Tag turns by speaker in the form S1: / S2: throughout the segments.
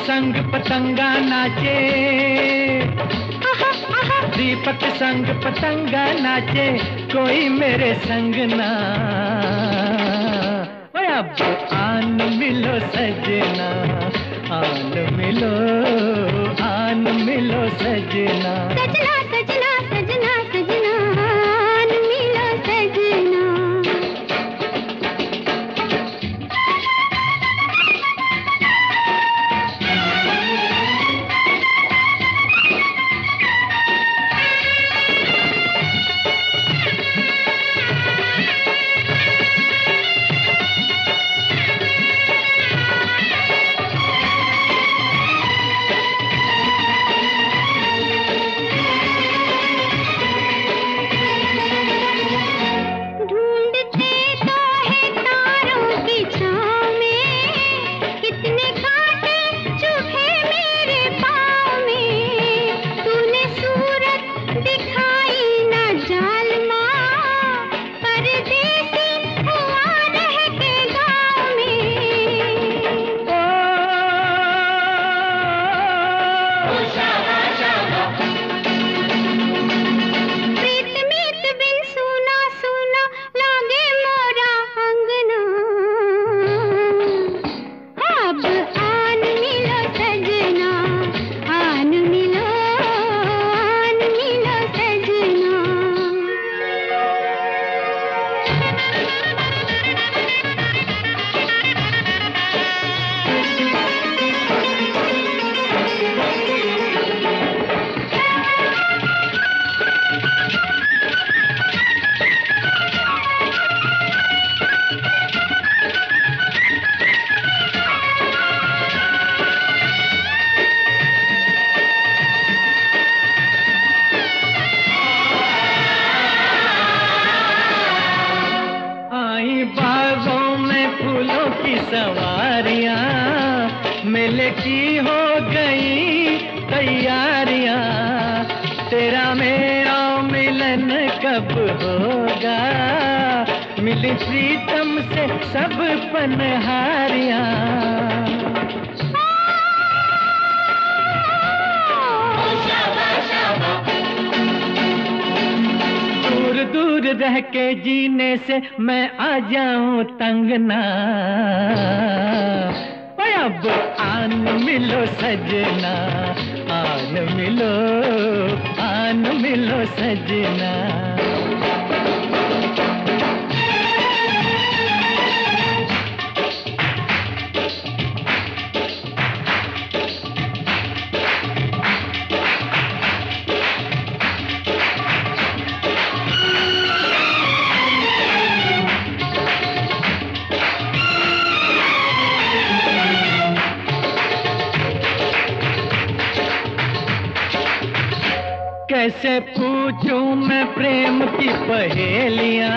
S1: संग पतंगा नाचे, दीपक संग पतंगा नाचे, कोई मेरे संग ना। अब आन मिलो सजना, आन मिलो, आन मिलो सजना, सजना सजना सजना सजना, आन मिलो सजना। की सवारियां, मेले की हो गई तैयारियां। तेरा मेरा मिलन कब होगा, मिली प्रीतम से सब पनहारियां। दूर दूर रह के जीने से मैं आ जाऊं तंग ना, अब आन मिलो सजना, आन मिलो सजना। कैसे पूछूं मैं प्रेम की पहेलियां,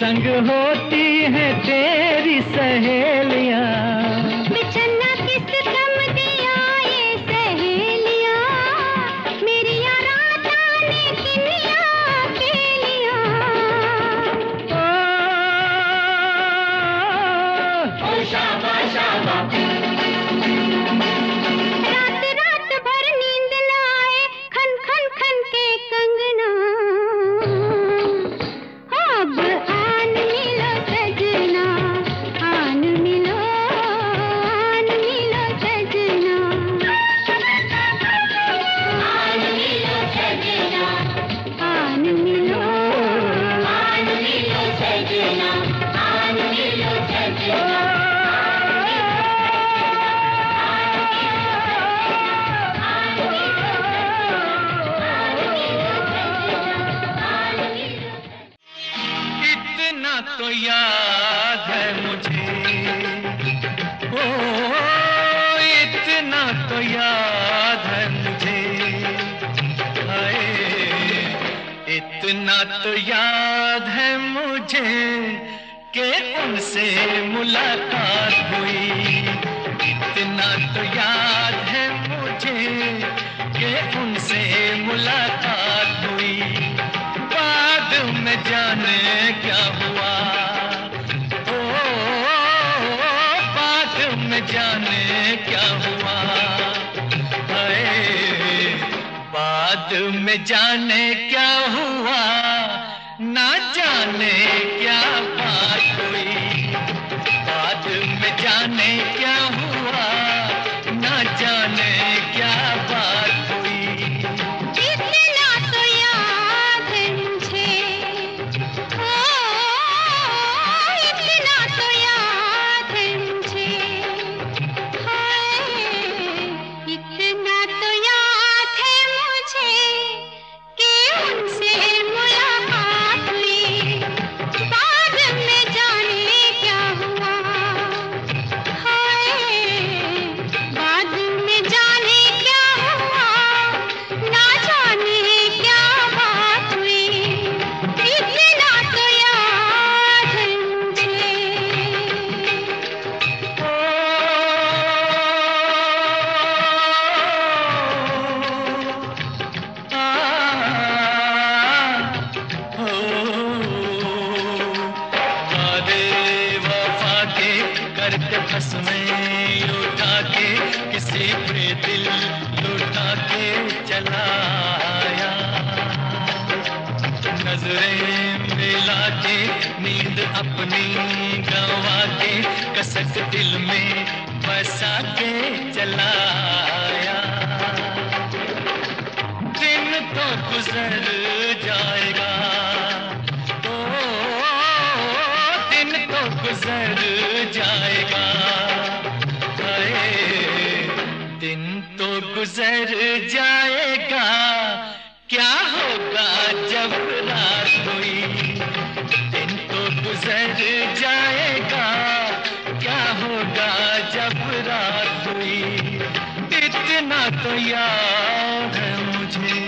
S1: संग होती हैं तेरी सहेलियां।
S2: बिछड़ना किस कम दिया ये सहेलियां, मेरी राता ने किनिया खेलियां। ओ शाबा शाबा,
S1: तो याद है मुझे, ओ इतना तो याद है मुझे, हाय इतना तो याद है मुझे कि उनसे मुलाकात हुई। इतना तो याद है मुझे कि उनसे मुलाकात हुई। बाद में जाने क्या हुआ, जाने क्या हुआ, बाद में जाने क्या हुआ, ना जाने क्या बात हुई। बाद में जाने क्या हुआ, ना जाने क्या बात हुई।
S2: इतना तो याद है मुझे, इतना तो याद है मुझे, इतना तो याद है मुझे कि उनसे मुलाकात हुई। बाद में जाने क्या हुआ, बाद में जाने क्या हुआ, ना जाने क्या बात हुई। इतना तो याद है मुझे।
S1: करते बस में उठा के किसी पे दिल लुटा के चलाया। नजरें मिला के नींद अपनी गंवा के कसक दिल में बसा के चलाया। दिन तो गुजर जाएगा, दिन तो गुजर जाएगा, दिन तो गुजर जाएगा। क्या होगा जब रात हुई, दिन तो गुजर जाएगा। क्या होगा जब रात हुई। इतना तो याद है मुझे।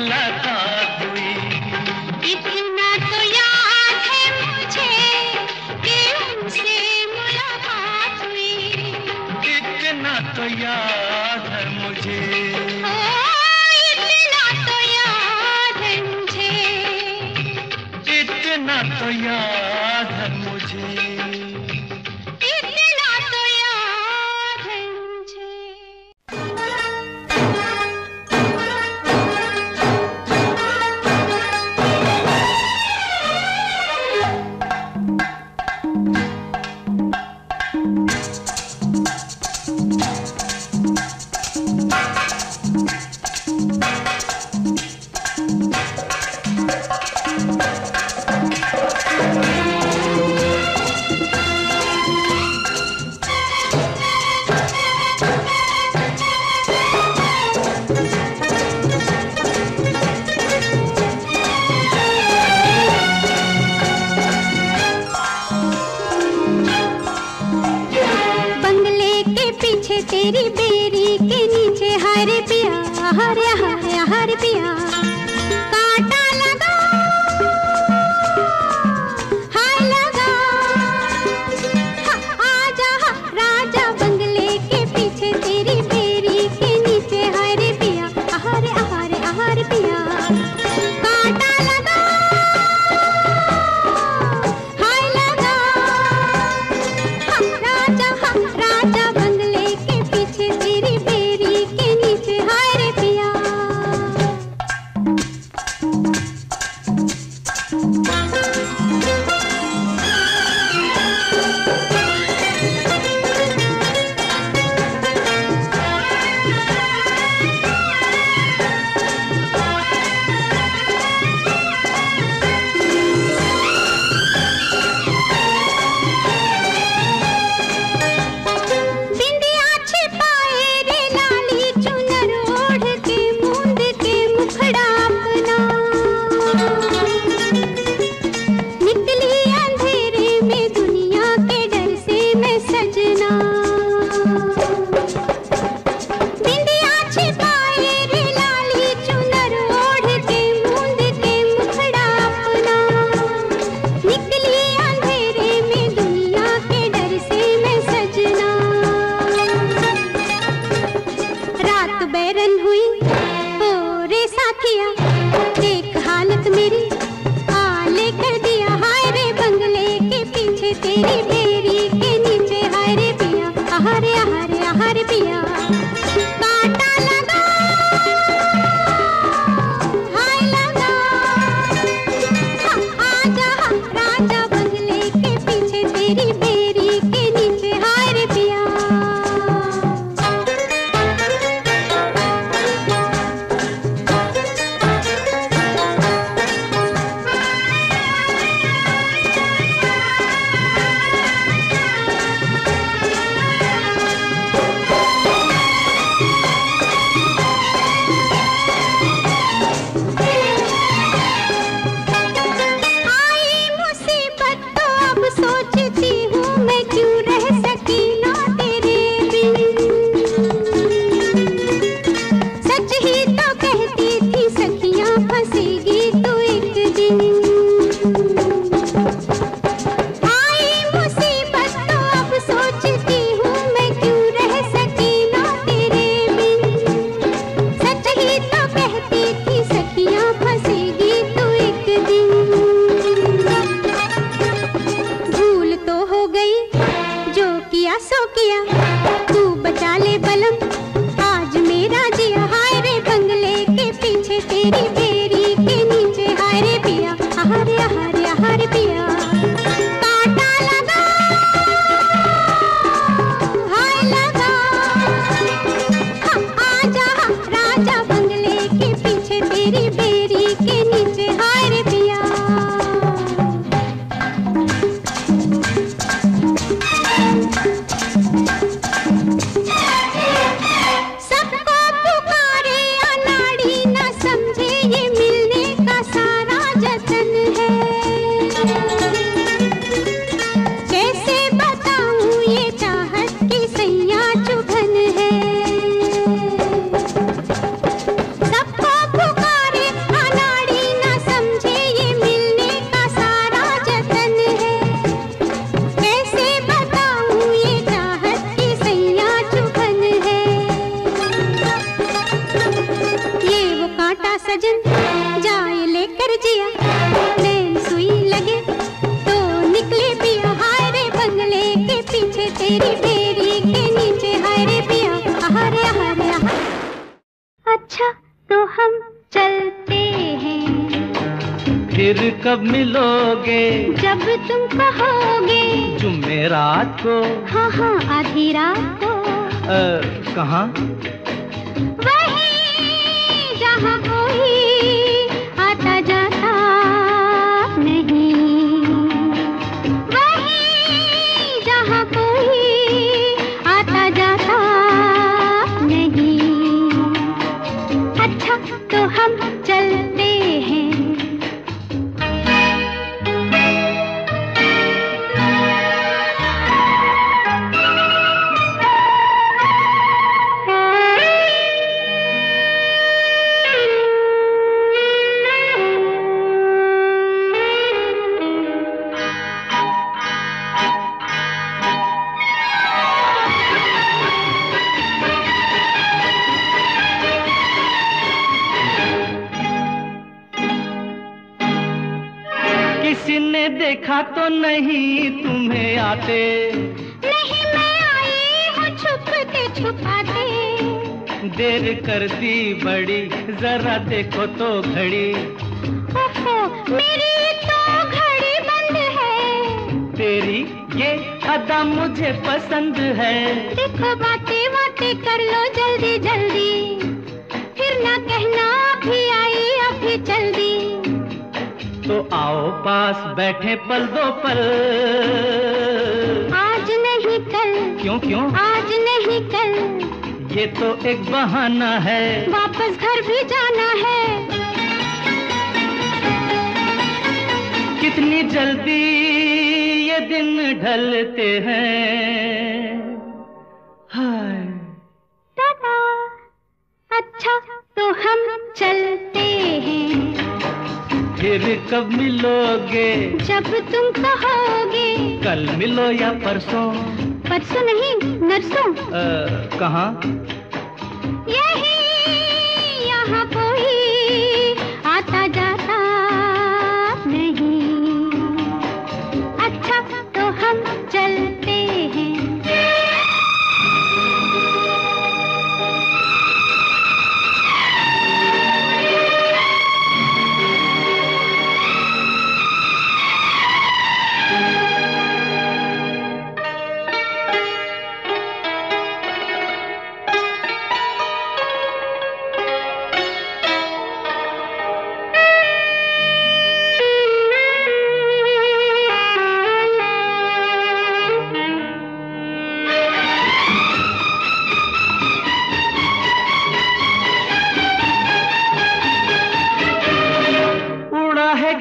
S1: मुलाकात हुई।
S2: इतना तो याद है मुझे कि उनसे मुलाकात हुई।
S1: इतना तो याद है मुझे,
S2: इतना तो याद है मुझे,
S1: इतना तो याद है मुझे।
S2: इतना तो याद है मुझे। तेरी बेरी के नीचे हरे पिया, हरे हरे हरे पिया, कांटा लगा हाय लगा। आजा राजा बंगले के पीछे तेरी बेरी के नीचे हरे पिया, हरे हरे हरे पिया, कांटा लगा हाय लगा। राजा राजा बंगले तेरी बेरी के नीचे हाय रे पिया। तेरी बेरी के नीचे हरे पिया, हरे हरे हरे पिया, कांटा लगा हाय लगा। आजा राजा बंगले के पीछे तेरी बेरी के नीचे हाय रे पिया। जाए लेकर जिया, नैन सुई लगे तो निकले पिया। हाय रे बंगले के पीछे तेरी बेरी के नीचे, हाय रे पिया हारे हारे हारे। अच्छा तो हम चलते हैं,
S1: फिर कब मिलोगे? जब
S2: तुम कहोगे।
S1: जुमेरात को?
S2: हाँ हाँ आधी रात को।
S1: कहाँ?
S2: वहीं जहाँ कोई आता जाता नहीं, वहीं जहाँ कोई आता जाता नहीं। अच्छा तो हम चलते हैं।
S1: किसी ने देखा तो नहीं तुम्हें आते?
S2: नहीं मैं आई हूँ छुप के छुपाते।
S1: देर कर दी बड़ी, जरा देखो तो घड़ी।
S2: ओहो मेरी तो घड़ी बंद है।
S1: तेरी ये अदा मुझे पसंद है।
S2: देखो बातें बातें कर लो जल्दी जल्दी, फिर ना कहना अभी आई अभी चल दी।
S1: तो आओ पास बैठे पल दो पल।
S2: आज नहीं कल।
S1: क्यों क्यों?
S2: आज नहीं कल।
S1: ये तो एक बहाना है,
S2: वापस घर भी जाना है।
S1: कितनी जल्दी ये दिन ढलते हैं। हाय
S2: टाटा। अच्छा तो हम चलते हैं,
S1: फिर कब मिलोगे?
S2: जब तुम कहोगे।
S1: कल मिलो या परसों?
S2: परसों नहीं नरसों।
S1: कहाँ?
S2: यही यहाँ कोई आता जाता नहीं। अच्छा तो हम चलते हैं।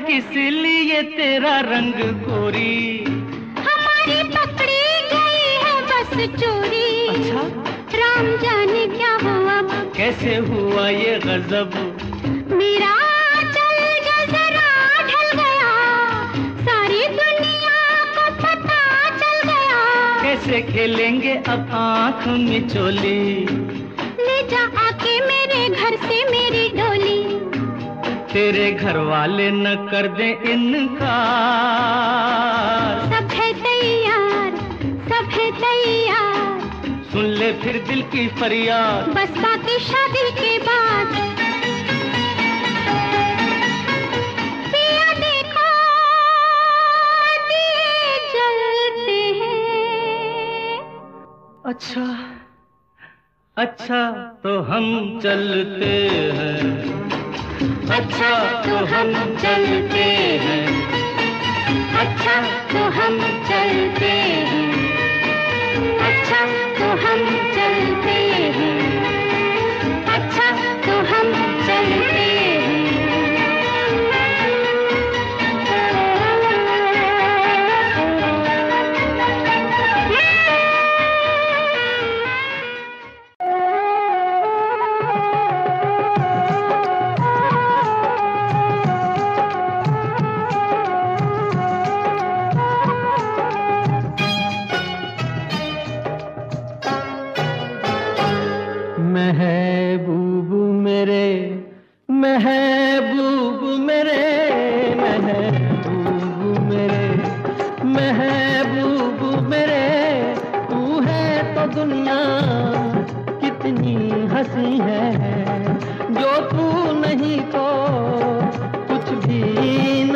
S1: इसलिए तेरा रंग गोरी,
S2: हमारी पकड़ी गई है बस चोरी।
S1: अच्छा
S2: राम जाने क्या हुआ,
S1: कैसे हुआ ये गजब।
S2: मेरा चल जो जरा ढल गया, सारी दुनिया को पता चल गया।
S1: कैसे खेलेंगे अब आँख मिचोली,
S2: ले जा आके मेरे घर से मेरी डोली।
S1: तेरे घर वाले न कर दे इनकार।
S2: सब है तैयार, सब है तैयार।
S1: सुन ले फिर दिल की फरियाद,
S2: बस बाकी शादी के बाद। पिया देखो दिए जलते हैं।
S1: अच्छा अच्छा तो हम चलते हैं, अच्छा तो हम चलते हैं,
S2: अच्छा तो हम चलते हैं, अच्छा तो हम चलते हैं, अच्छा तो हम चलते हैं।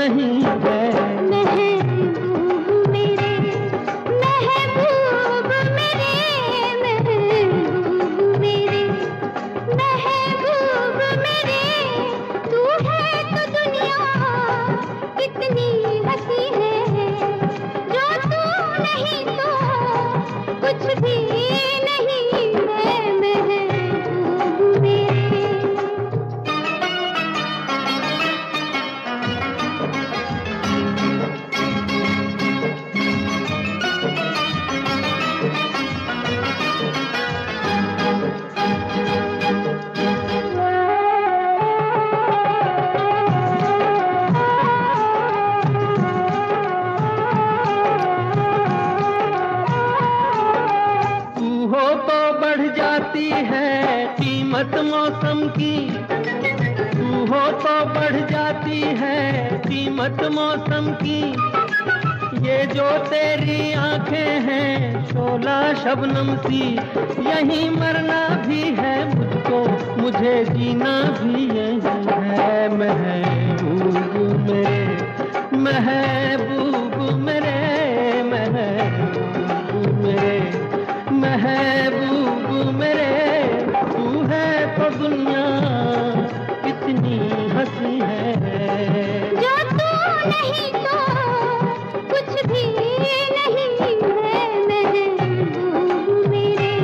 S1: नहीं है।
S2: महबूब मेरे, महबूब मेरे, महबूब मेरे, महबूब मेरे, तू है तो दुनिया कितनी हंसी है, जो तू नहीं तो कुछ भी नहीं है। महबूब मेरे,
S1: तू हो तो बढ़ जाती है कीमत मौसम की, तू हो तो बढ़ जाती है कीमत मौसम की। ये जो तेरी आंखें हैं शोला शबनम सी, यहीं मरना भी है मुझको, मुझे जीना भी यही है। महबूब मेरे, महबूब मेरे, महबूब मेरे, महबूब मेरे, तू है तो दुनिया कितनी हंसी है,
S2: जो तू नहीं तो कुछ भी नहीं है। महबूब मेरे,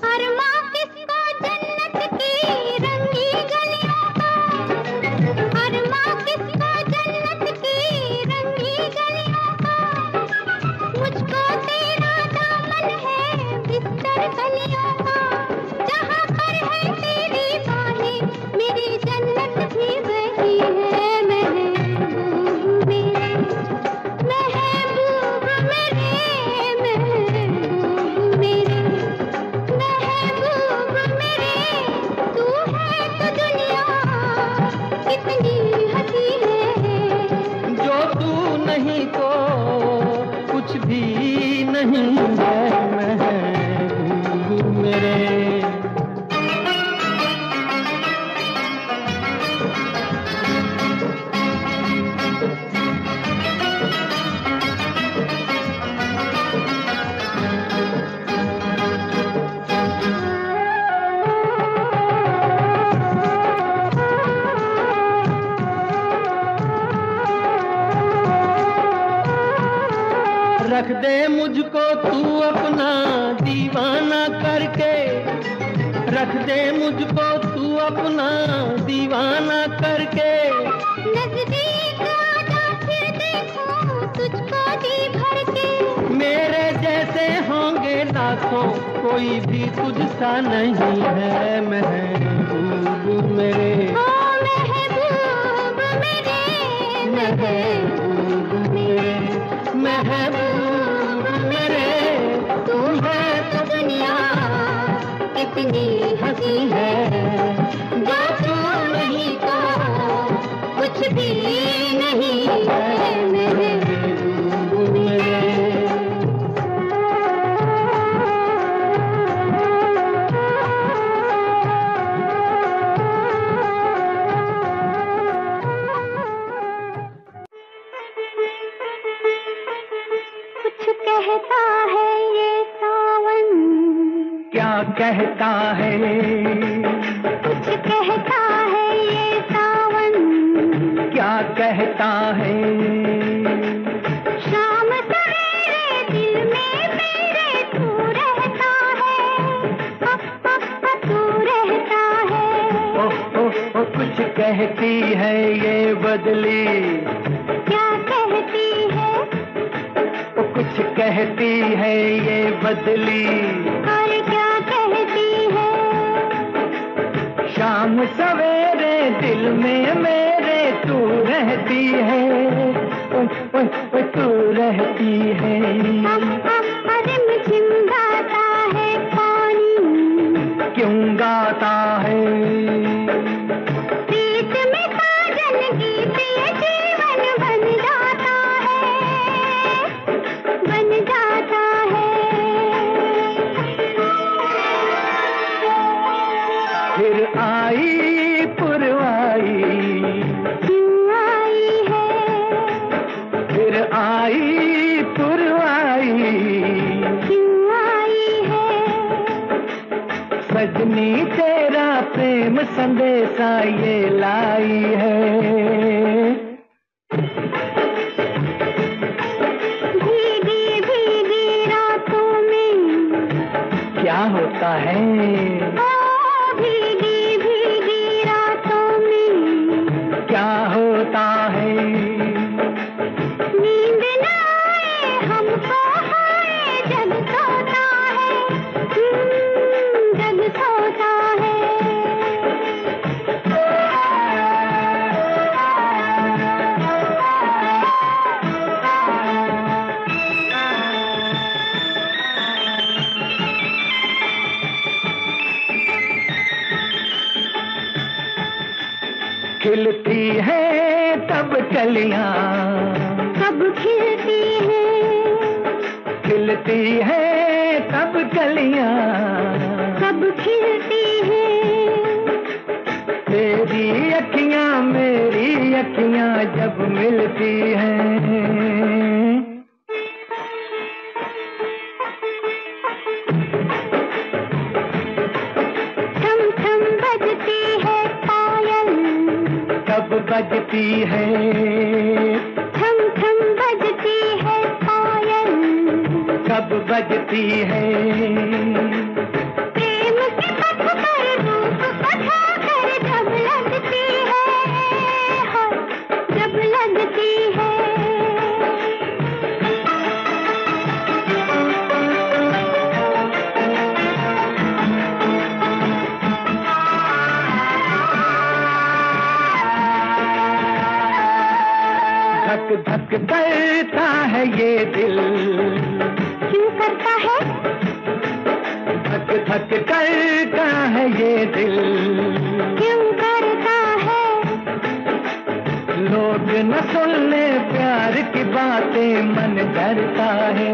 S2: अरमा किसको जन्नत की रंगी गलियों का, अरमा किसको जन्नत की रंगी गलियों का, मुझको तेरा दामन है बिस्तर कलियों का, जहाँ पर है तेरी बाहें मेरी जन्नत भी वही है। महबूब मेरे, महबूब मेरे, महबूब मेरे, महबूब मेरे, तू है तो दुनिया कितनी हंसी है,
S1: जो तू नहीं तो कुछ भी नहीं है। महबूब मेरे, रख दे मुझको तू अपना दीवाना करके, रख दे मुझको तू अपना दीवाना करके।
S2: नजदीक आजा फिर देखो तुझको जी भर के,
S1: मेरे जैसे होंगे लाखों कोई भी तुझसा नहीं है। महबूब मेरे,
S2: ओ महबूब मेरे, महबूब मेरे,
S1: महबूब मेरे,
S2: तू है तो दुनिया कितनी हंसी है, जो तू नहीं तो कुछ भी नहीं है।
S1: महबूब मेरे,
S2: कुछ कहता है ये सावन,
S1: क्या कहता है,
S2: कुछ कहता है ये सावन,
S1: क्या कहता है।
S2: शाम सवेरे दिल में मेरे तू रहता है, तू रहता है।
S1: कुछ कहती है ये बदली,
S2: क्या कहती है,
S1: कुछ कहती है ये बदली।
S2: और क्या कहती है,
S1: शाम सवेरे दिल में मेरे तू रहती है। ओए तू रहती है।
S2: रिमझिम गाता है पानी,
S1: क्यों गाता है?
S2: प्रीत में साजन गीत ये जीवन बन जाता है, बन जाता है।
S1: फिर आई पुरवाई,
S2: क्यों आई है?
S1: फिर आई पुरवाई,
S2: क्यों आई है?
S1: सजनी तेरा प्रेम संदेशा ये लाई है।
S2: भीगी भीगी रातों में
S1: क्या होता है?
S2: भीगी भीगी रातों में
S1: क्या होता है?
S2: नींद न आए हमको, हाय जग सोता है, जग सोता है।
S1: खिलती है तब कलियां,
S2: कब खिलती है?
S1: खिलती है तब कलियां,
S2: कब खिलती है?
S1: तेरी अखियां मेरी अखियां जब मिलती हैं।
S2: थम थम बजती है पायल,
S1: कब बजती है?
S2: थम थम बजती है पायल,
S1: कब बजती है?
S2: प्रेम के पथ पर रूप पथा कर जब लगती है, हाँ, जब लगती है।
S1: धक धक करता है ये दिल,
S2: क्यों करता है?
S1: धक धक करता है ये दिल।
S2: क्यों करता है?
S1: लोग न सुनने प्यार की बातें मन डरता है।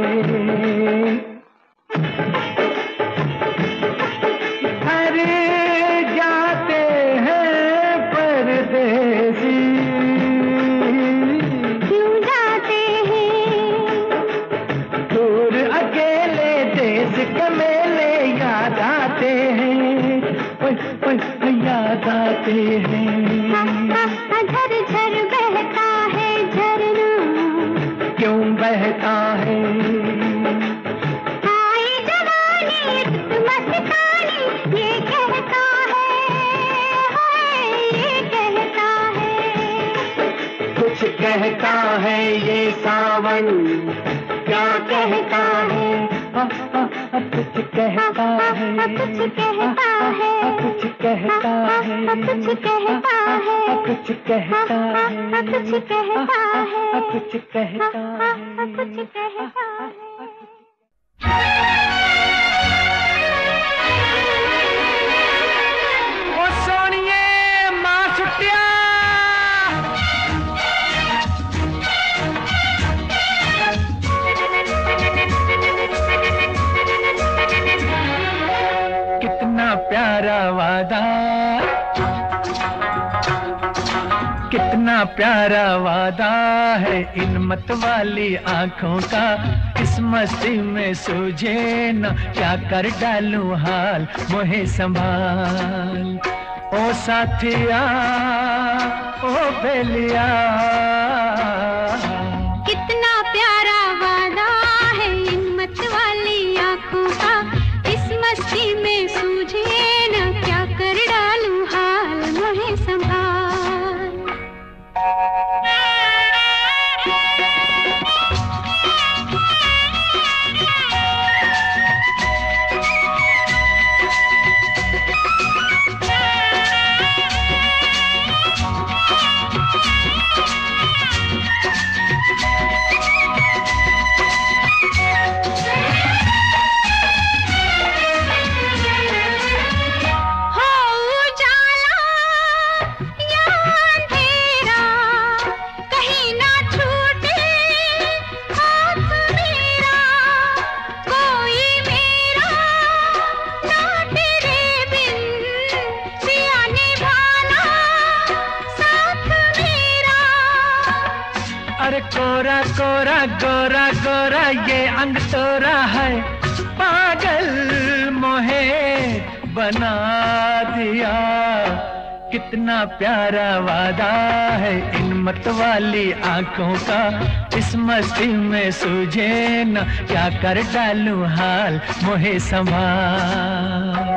S1: अरे जाते हैं परदेसी,
S2: क्यों जाते हैं?
S1: दूर अकेले देश के मेले याद आते हैं, याद आते हैं।
S2: झर झर बहता है झरना,
S1: क्यों बहता है?
S2: आई जवानी मस्तानी ये कहता है, ये कहता है।
S1: कुछ कहता है ये सावन, क्या कहता है? कुछ कहता है,
S2: कुछ कहता है,
S1: कुछ कहता है,
S2: कुछ कहता है,
S1: कुछ कहता है,
S2: कुछ कहता है,
S1: कुछ कहता है,
S2: कुछ कहता है।
S1: ओ सोनिए मां छुट्टिया, कितना प्यारा वादा, कितना प्यारा वादा है इन मत वाली आंखों का। इस मस्ती में सूझे न क्या कर डालूं हाल, मोहे संभाल ओ साथिया, ओ बेलिया।
S2: कितना प्यारा वादा है इन मत वाली आंखों का। इस मस्ती में सूझे न क्या कर डालूं हाल, मोहे संभाल।
S1: कोरा कोरा गोरा गोरा ये अंग तोरा है, पागल मोहे बना दिया। कितना प्यारा वादा है इन मतवाली आंखों का, इस मस्ती में सूझे न क्या कर डालूं हाल मोहे संभाल।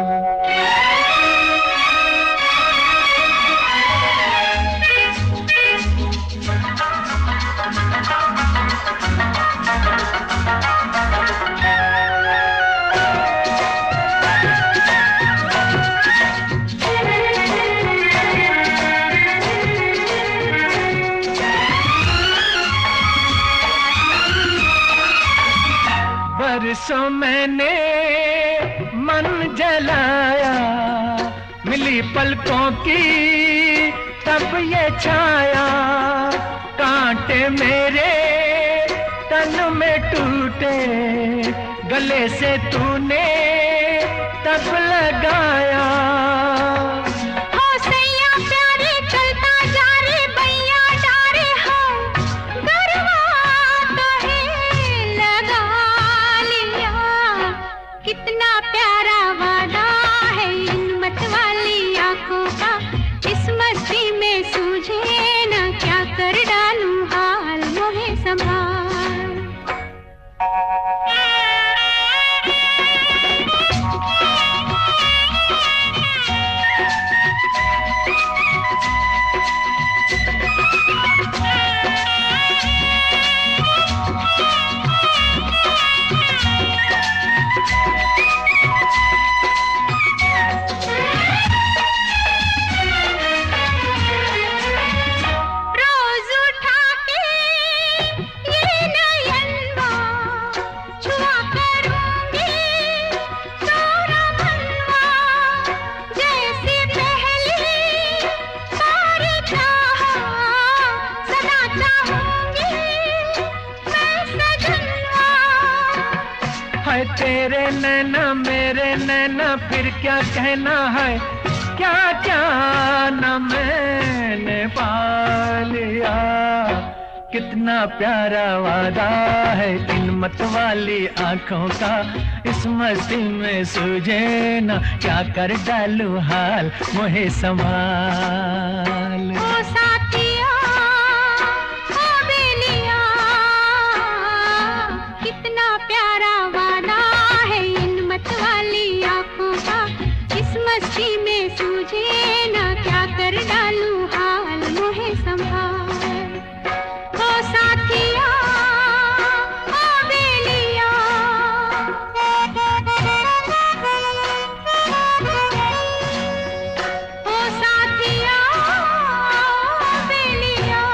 S1: बरसों मैंने मन जलाया, मिली पलकों की तब ये छाया। कांटे मेरे तन में टूटे, गले से तूने तब लगाया।
S2: कितना प्यारा वादा है इन मतवाली आंखों का, इस मस्ती में सूझे ना क्या कर डालूं हाल मोहे संभाल।
S1: तेरे नैना मेरे नैना फिर क्या कहना है, क्या क्या न मैंने पा लिया। कितना प्यारा वादा है इन मतवाली आंखों का, इस मस्ती में सूझे न क्या कर डालूं हाल मोहे संभाल।
S2: ओ साथिया ओ बेलिया, कितना प्यारा वादा है इन मतवाली आंखों का, इस मस्ती में सूझे ना क्या कर डालूं हाल मोहे संभाल। ओ साथिया ओ बेलिया, ओ साथिया ओ बेलिया।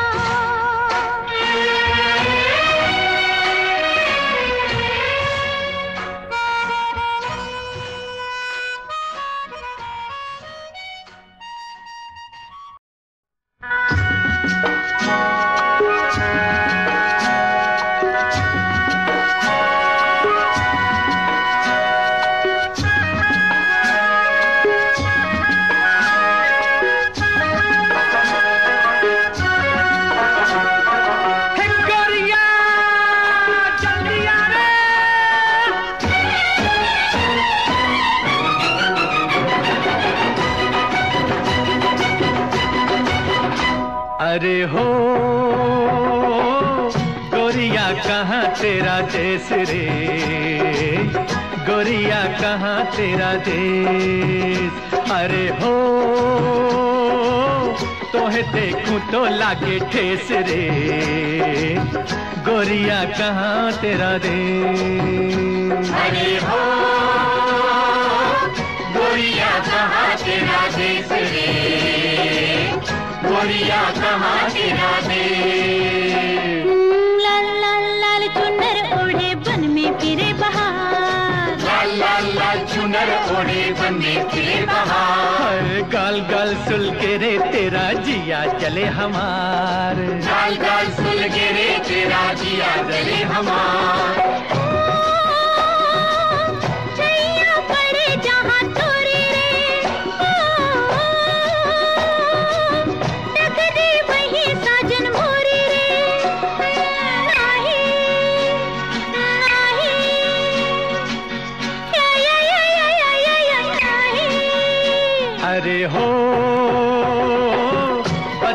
S1: अरे हो गोरिया कहाँ तेरा देश रे, गोरिया कहाँ तेरा देश। अरे हो तोहे देखूं तो लागे ठेस रे, गोरिया कहाँ तेरा देश।
S3: अरे हो गोरिया कहाँ तेरा देश रे, गोरिया कहाँ तेरा देश।
S2: लाल लाल लाल चुनर ओढ़े बन में फिरे बहार,
S3: लाल लाल लाल चुनर ओढ़े बन में फिरे बहार।
S1: गाल गाल सुल के रे तेरा जिया चले हमार,
S3: गाल गाल सुल के रे तेरा जिया जले हमार।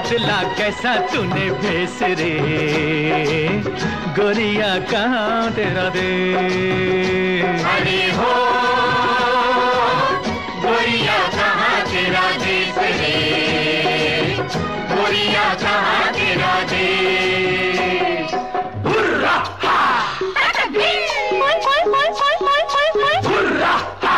S1: बदला कैसा तूने भेस रे, गोरिया कहाँ तेरा देश।
S3: अरे हो गोरिया कहाँ तेरा देश रे, गोरिया कहाँ तेरा देश। हुर्रा हा, हुर्रा हा,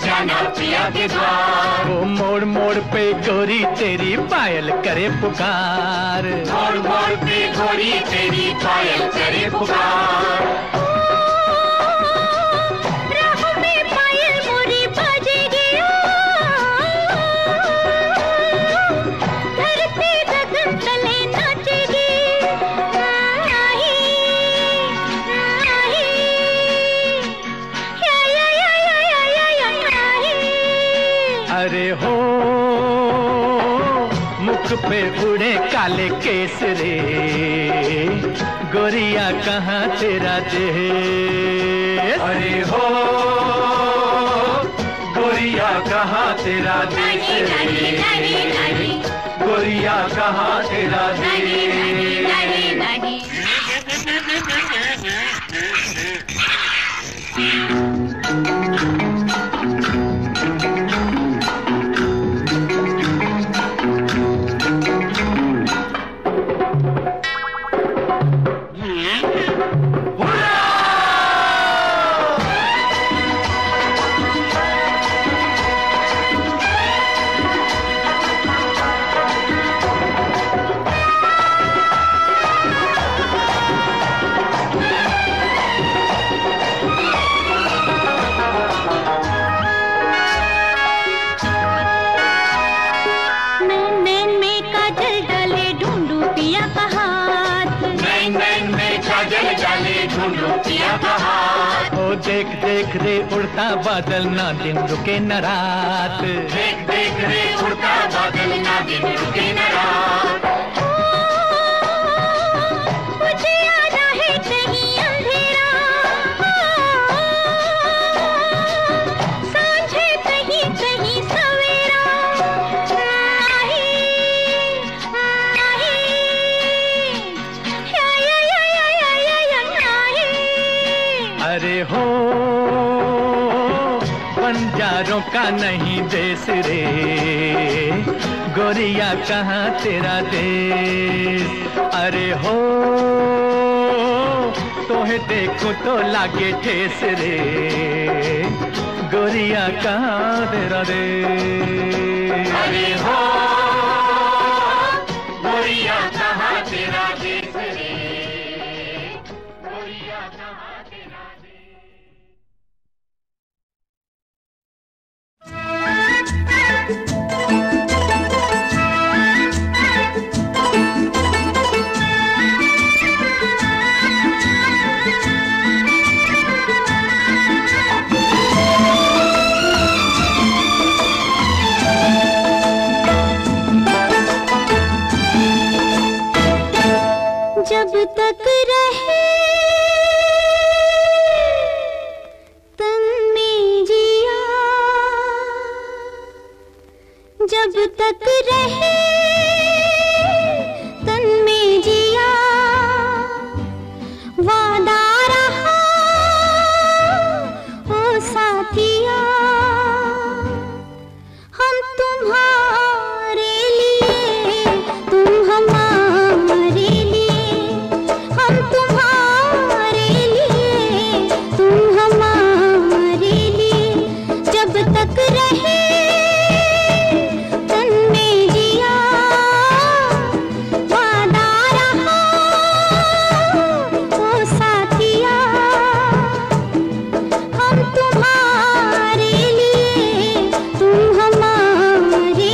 S3: जाना पिया के द्वार।
S1: वो मोड़ मोड़ पे गोरी तेरी पायल करे पुकार,
S3: मोड़ मोड़ पे गोरी तेरी पायल करे पुकार।
S2: राह में पायल मोरी बाजेगी, धरती गगन तले नाचेगी।
S1: अरे हो मुख पे उड़े काले केस रे, गोरिया कहाँ तेरा देश।
S3: अरे हो गोरिया कहाँ तेरा देश रे, गोरिया कहाँ तेरा देश।
S1: ओ देख देख रे उड़ता बादल, ना दिन रुके न रात।
S3: देख देख रे उड़ता बादल, ना दिन रुके न रात।
S2: मुझे आना है कहीं अंधेरा, सांझे कहीं कहीं सवेरा।
S1: अरे हो बंजारों का नहीं देश रे, गोरिया कहाँ तेरा देश। अरे हो तोहे देखो तो लागे ठेस रे, गोरिया कहाँ तेरा देश।
S3: अरे हो गोरिया कहाँ तेरा देश रे, गोरिया कहाँ तेरा देश।
S2: जब तक रहे तन में जिया, जब तक रहे तन में जिया, वादा रहा ओ साथिया, हम तुम्हारे लिए तुम हमारे लिए, हम तुम्हारे लिए तुम हमारे लिए। जब तक रहे तन में जिया, वादा रहा ओ साथिया, हम तुम्हारे लिए तुम हमारे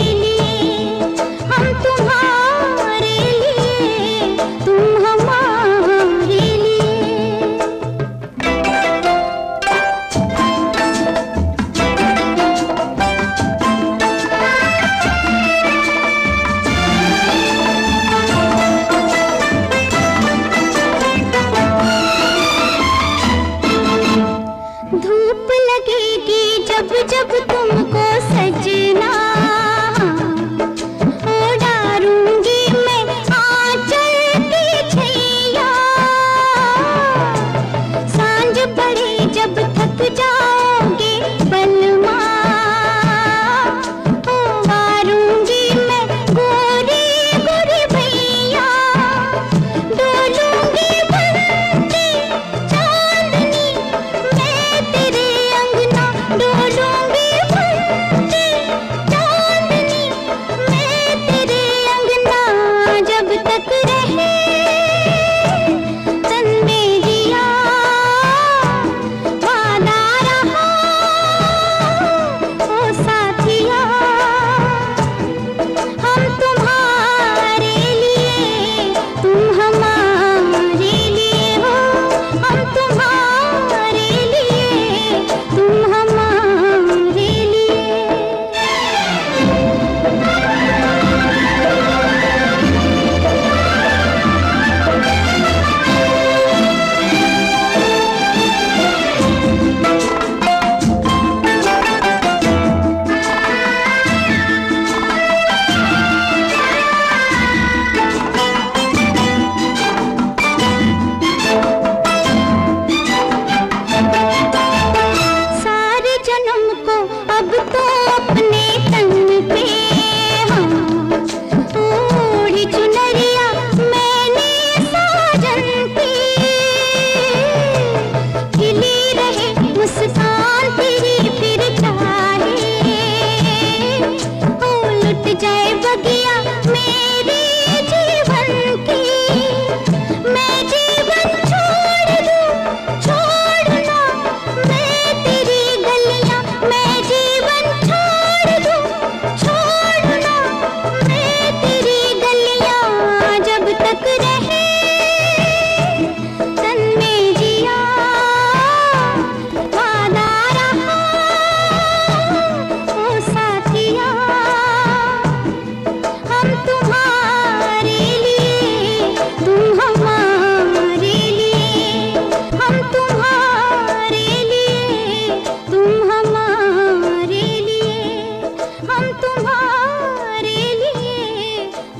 S2: तुम्हारे लिए,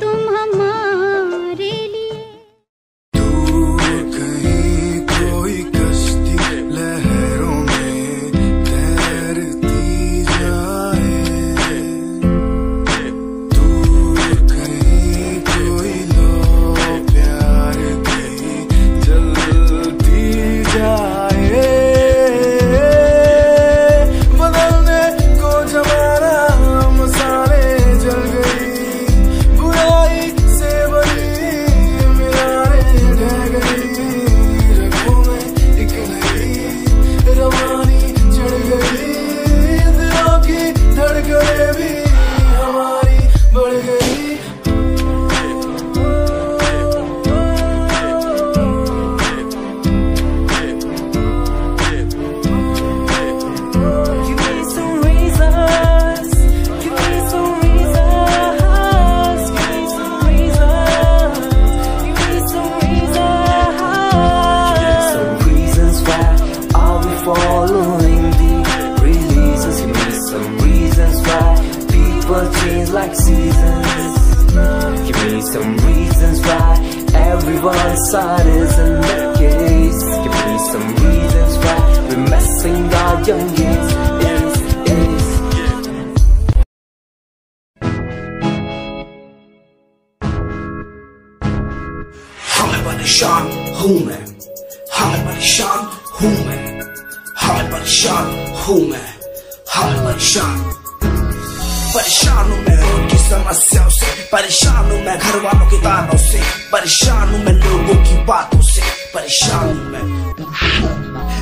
S2: तुम हमारे लिए।
S4: दूर कहीं कोई कश्ती लहरों में तैरती जाए, दूर कहीं कोई लो प्यार की जलती जाए, बदलने को जमाना मसाले जल गई, बुराई से बड़ी मीनारें ढह गई, रगों में एक नई रवानी चढ़ गई, दिलों की धड़कनें भी हमारी बढ़ गई।
S5: Give me some reasons, give me some reasons, give me some reasons, give me some reasons. Some reasons why are we following the releases? Give me some reasons why people change like seasons. Give me some reasons why everyone's side isn't the case. Give me some reasons why we're messing our young years.
S4: हमें परेशान हूँ मैं, हमें परेशान हूँ मैं, हमें परेशान हूँ मैं, हमें परेशान परेशान हूँ मैं उनकी समस्याओं से, परेशान हूँ मैं घर वालों के तानों से, परेशान हूँ मैं लोगों की बातों से, परेशान हूँ मैं।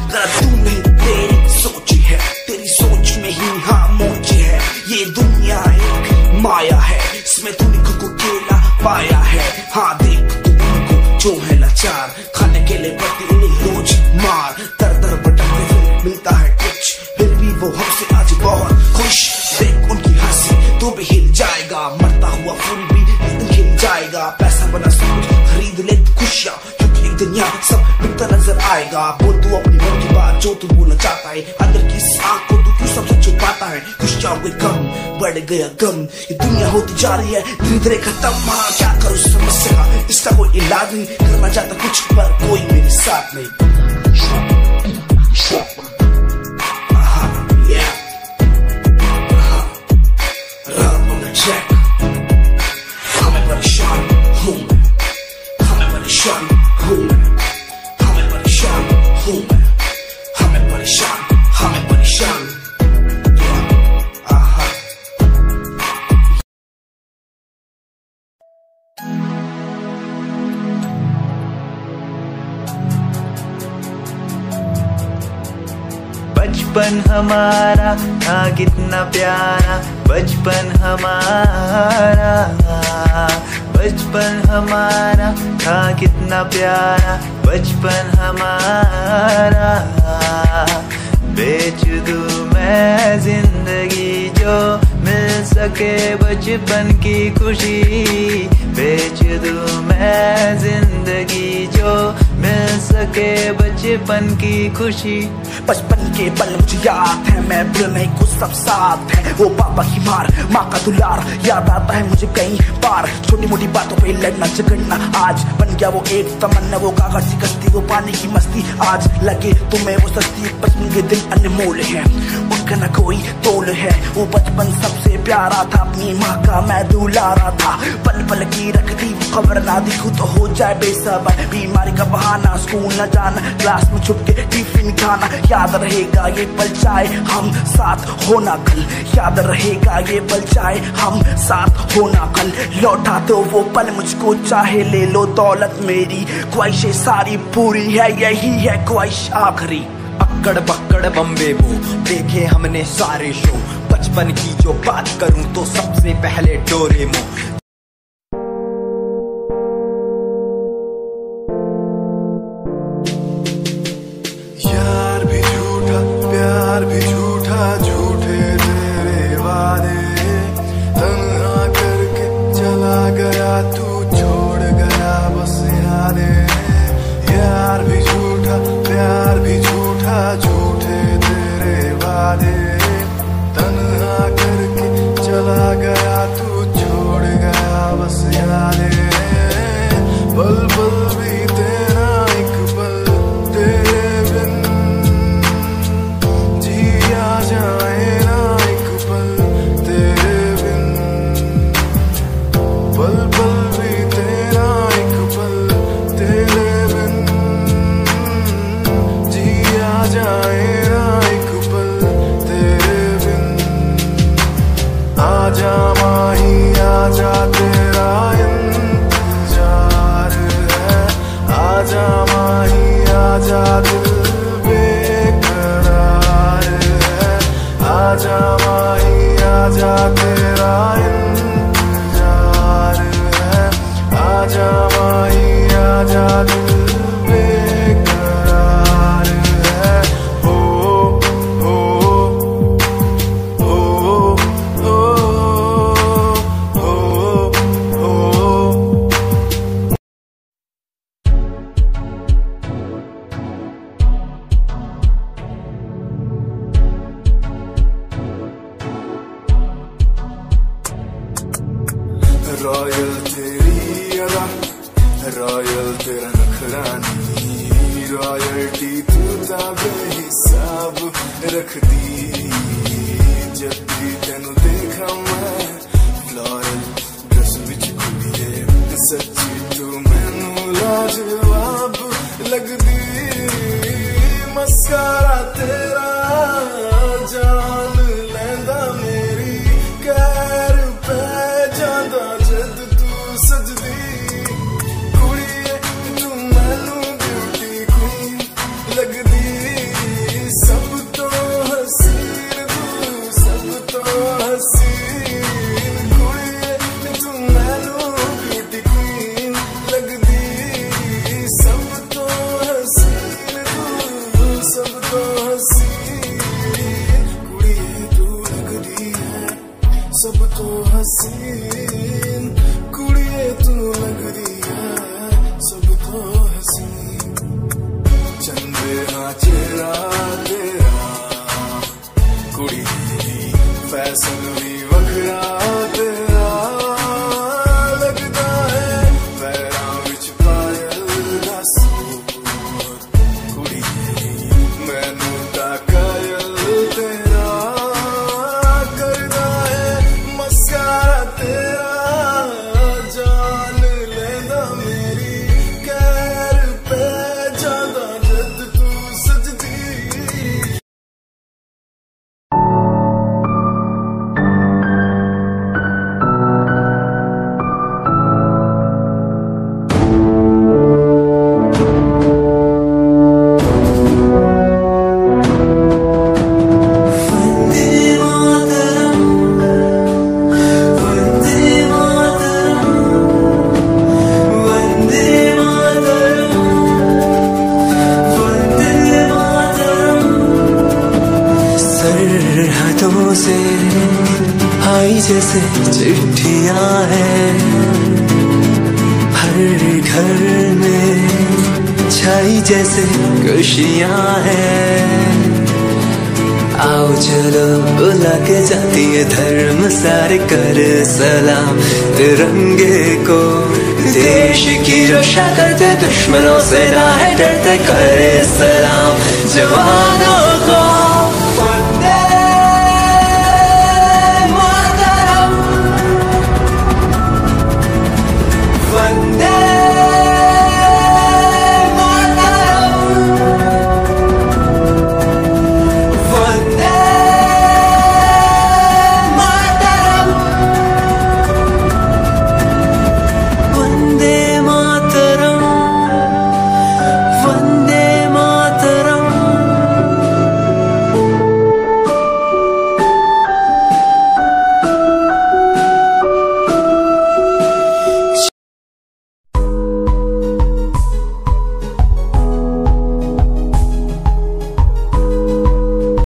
S4: गलत तू नहीं तेरी सोच है, तेरी सोच में ही हाँ मोच है, ये दुनिया एक माया है, इसमें तूने खुद को अकेला पाया है। हाँ देख तू उनको जो है लाचार, खाने के लिए पड़ती उन्हें रोज मार, दर दर भटकते फिर मिलता है कुछ, फिर भी वो हमसे आज बहुत खुश। देख उनकी हंसी तो भी हिल जाएगा, मरता हुआ फूल भी एक दिन खिल जाएगा, पैसा बना सब कुछ खरीद ले खुशियाँ, क्योंकि एक दिन यहाँ सब बिकता नजर आएगा। बोल तू अपनी मन की बात जो तू बोलना चाहता है, अंदर की इस आँख को तू क्यों सबसे छुपाता है। खुशियाँ हुई कम बढ़ गया गम, ये दुनिया होती जा रही है धीरे धीरे खत्म। हाँ क्या करूँ समस्या का, इसका कोई इलाज नहीं, करना चाहता कुछ पर कोई मेरे साथ नहीं। हमें परेशान हूँ मैं, हमें परेशान हूँ मैं, हमें परेशान हूँ मैं, हमें परेशान, हमें परेशान।
S6: बचपन हमारा था कितना प्यारा, बचपन हमारा, बचपन हमारा था कितना प्यारा, बचपन हमारा। बेच दूं मैं जिंदगी जो मिल सके बचपन की खुशी, बेच दूं मैं जिंदगी जो मिल सके बचपन की खुशी।
S4: बचपन के पल मुझे याद है, मैं भूल नहीं कुछ सब साथ है, वो पापा की मार, माँ का दुलार याद आता है मुझे कई बार, छोटी मोटी बातों पे लड़ना झगड़ना आज बन गया वो एक तमन्ना, वो कागज की कश्ती, वो पानी की मस्ती, आज लगे तुम्हें वो सस्ती। बचपन के दिन अनमोल है, उनका न कोई तोल है, वो बचपन सबसे प्यारा था, अपनी माँ का मैं दुलारा था, पल पल की रखती खबर ना दिखूं तो हो जाए बेसबर, बीमारी का बहाना, स्कूल न जाना, क्लास में छुप के टिफिन खाना, याद रहेगा ये पल चाहे हम साथ होना कल, याद रहेगा ये पल चाहे हम साथ होना कल। लौटा तो वो पल मुझको चाहे ले लो दौलत मेरी, ख्वाहिशें सारी पूरी है यही है ख्वाहिश आखिरी।
S7: अक्कड़ बक्कड़ बम्बे वो देखे हमने सारे शो, बचपन की जो बात करूं तो सबसे पहले डोरेमोन।
S4: यार भी झूठा प्यार भी झूठा, झूठे तेरे वादे, तन्हा करके चला गया तू, छोड़ गया बस यादें। यार भी झूठा प्यार भी झूठा, झूठे तेरे वादे, तन्हा करके चला
S8: रॉयल तेरी अदा, रॉयल तेरा नखरानी, रॉयल्टी तू बेहिसाब रख दी। जब भी तेनू देखा मैं फ्लोरल ड्रेस विच कुड़िए, सच्ची तू मैनू लाजवाब लगदी। मस्कारा तेरा जान लैंदा मेरी, कैर पै जांदा जद तू सजदी। कुड़िए तू मैनू ब्यूटी क्वीन लगदी, सब तो हसीन तू, सब तो हसीन। कुड़िए तू मैनू ब्यूटी क्वीन लगदी, सब तो हसीन तू, सब तो हसीन। कुड़िए तू लगदी है सब तो हसीन, कुड़िए तू लगदी है सब तो हसीन। चंदे हाँ चेहरा तेरा, कुड़ी फैशन भी वखरा तेरा लगदा है। पैरां विच पायल दा सूट, कुड़ी मैनू ता कायल तेरा करदा है। मस्कारा तेरा जान लैंदा मेरी, कैर पै जांदा जद तू सजदी।
S6: सरहदों से आई जैसे चिट्ठियां हैं, हर घर में छाई जैसे खुशियां हैं। आओ चलो बुला के जाती है धर्म सारे कर सलाम तिरंगे को। देश की रक्षा करते दुश्मनों से ना है डरते, करे सलाम जवानों को।